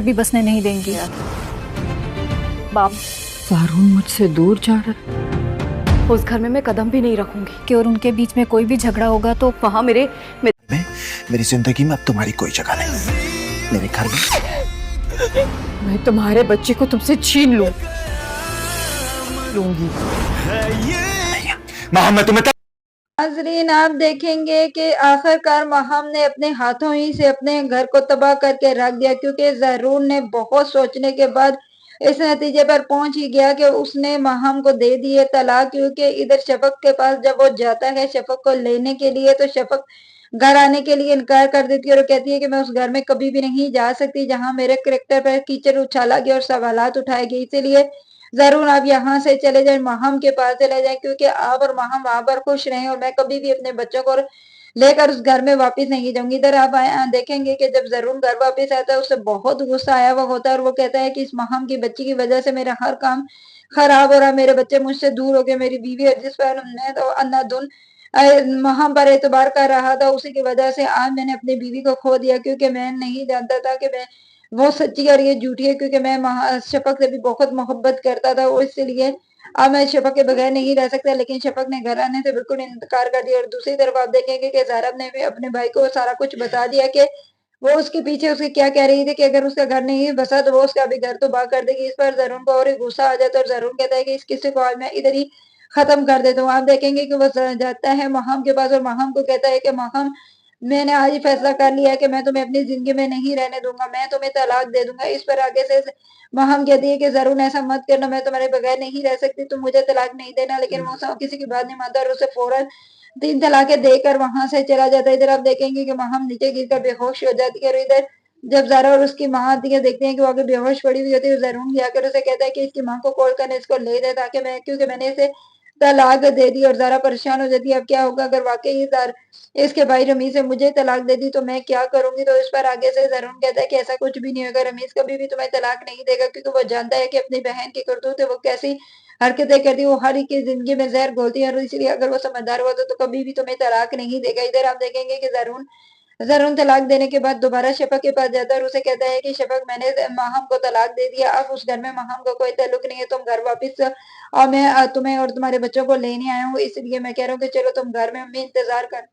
بھی बसने नहीं देंगी। बाप ज़ारून मुझसे दूर जा रहा है। उस घर में मैं कदम भी नहीं रखूंगी कि और उनके बीच में कोई भी झगड़ा होगा तो वहां मेरी जिंदगी में अब तुम्हारी कोई जगह नहीं। मेरे घर में मैं तुम्हारे बच्चे को तुमसे छीन लूंगी। माँ मैं तुम्हें नाज़रीन, आप देखेंगे कि आखिरकार महम ने अपने हाथों ही से अपने घर को तबाह करके रख दिया, क्योंकि ज़रून ने बहुत सोचने के बाद इस नतीजे पर पहुंच ही गया कि उसने महम को दे दिए तलाक। क्योंकि इधर शफक के पास जब वो जाता है शफक को लेने के लिए, तो शफक घर आने के लिए इनकार कर देती है और कहती है कि मैं उस घर में कभी भी नहीं जा सकती जहां मेरे करैक्टर पर कीचड़ उछाला गया और सवालात उठाए गए। इसीलिए ज़रूर आप यहाँ से चले जाएं, महम के पास चले जाएं, क्योंकि आप और महम वहां पर खुश रहें और मैं कभी भी अपने बच्चों को लेकर उस घर में वापस नहीं जाऊंगी। इधर आप देखेंगे कि जब ज़रून घर वापस आता है, उसे बहुत गुस्सा आया हुआ होता है और वो कहता है कि इस महम की बच्ची की वजह से मेरा हर काम खराब हो रहा, मेरे बच्चे मुझसे दूर हो गए, मेरी बीवी और जिस पर मैं तो अंधाधुन महम पर एतबार कर रहा था, उसी की वजह से आज मैंने अपनी बीवी को खो दिया, क्योंकि मैं नहीं जानता था कि मैं वो सच्ची और ये झूठी है। क्योंकि मैं शफक से भी बहुत मोहब्बत करता था और इसलिए अब मैं शफक के बगैर नहीं रह सकता। लेकिन शफक ने घर आने से बिल्कुल इनकार कर दिया। और दूसरी तरफ आप देखेंगे कि ज़ारब ने भी अपने भाई को सारा कुछ बता दिया कि वो उसके पीछे उसके क्या कह रही थी कि अगर उसका घर नहीं बसा तो वो उसका भी घर तो बाग कर देगी। इस पर ज़रून को और गुस्सा आ जाता है और ज़रून कहता है कि इस किस्से को आज मैं इधर ही खत्म कर देता हूँ। आप देखेंगे कि वो जाता है महम के पास और महम को कहता है कि महम, मैंने आज ही फैसला कर लिया है कि मैं तुम्हें अपनी जिंदगी में नहीं रहने दूंगा, मैं तुम्हें तलाक दे दूंगा। इस पर आगे से महम कहती है कि ज़रून ऐसा मत करना, मैं तुम्हारे बगैर नहीं रह सकती, तुम मुझे तलाक नहीं देना। लेकिन वो किसी की बात नहीं मानता और उसे फौरन 3 तलाकें देकर वहां से चला जाता है। इधर आप देखेंगे कि महम नीचे गिरकर बेहोश हो जाती है और इधर जब ज़ारा और उसकी माँ आती है, देखते हैं कि वो आगे बेहोश पड़ी हुई होती है। ज़रून जाकर उसे कहता है कि इसकी माँ को कॉल करने इसको ले दे, ताकि मैं, क्योंकि मैंने इसे तलाक दे दी। और ज़ारा परेशान हो जाती है, अब क्या होगा अगर वाकई इसके भाई रमीज से मुझे तलाक दे दी तो मैं क्या करूंगी। तो इस पर आगे से ज़रून कहता है कि ऐसा कुछ भी नहीं होगा, रमीज कभी भी तुम्हें तलाक नहीं देगा, क्योंकि वो जानता है कि अपनी बहन की करतूत है, वो कैसी हरकतें करती है, वो हर एक की जिंदगी में जहर घोलती है और इसलिए अगर वो समझदार हुआ तो कभी भी तुम्हें तलाक नहीं देगा। इधर आप देखेंगे कि ज़रून ज़रून तलाक देने के बाद दोबारा शफक के पास जाता है और उसे कहता है कि शफक, मैंने महम को तलाक दे दिया, अब उस घर में महम का कोई ताल्लुक नहीं है, तुम घर वापस और मैं तुम्हें और तुम्हारे बच्चों को लेने आया हूँ, इसलिए मैं कह रहा हूँ कि चलो तुम घर में इंतजार कर।